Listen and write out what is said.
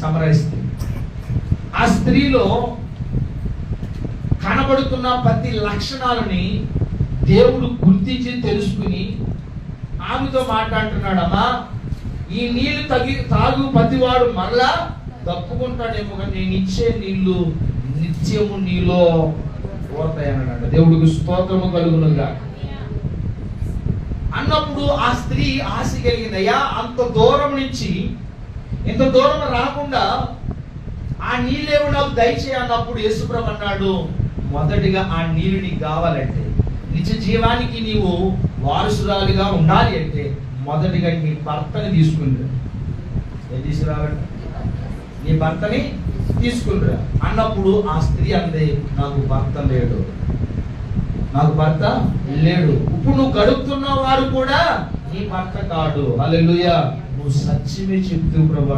సమరయిస్తుంది. ఆ స్త్రీలో కనబడుతున్న ప్రతి లక్షణాలని దేవుడు గుర్తించి తెలుసుకుని ఆమెతో మాట్లాడుతున్నాడమ్మా, ఈ నీళ్లు తాగు ప్రతివాడు మరలా తప్పుకుంటాడేమో, కానీ నేను ఇచ్చే నీళ్లు నిత్యము నీలో ఓడతాయన్నాడు. దేవుడికి స్తోత్రము కలుగునుగా అన్నప్పుడు ఆ స్త్రీ ఆశ కలిగింది. అయ్యా, అంత దూరం నుంచి ఇంత దూరం రాకుండా ఆ నీళ్ళేమో నాకు దయచేయి అన్నప్పుడు యేసుప్రభు అన్నాడు, మొదటిగా ఆ నీళ్ళు నీకు కావాలంటే, నిత్య జీవానికి నీవు వారసురాలిగా ఉండాలి అంటే మొదటిగా నీ భర్తని తీసుకుని ఏం తీసుకురావాలంటే నీ భర్తని తీసుకునిరా అన్నప్పుడు ఆ స్త్రీ అంది, నాకు భర్త లేడు, నాకు భర్త లేడు. ఇప్పుడు నువ్వు గడుపుతున్న వారు కూడా నీ భర్త కాడు. హల్లెలూయా. నువ్వు సత్యమే చెప్తూ ప్రభు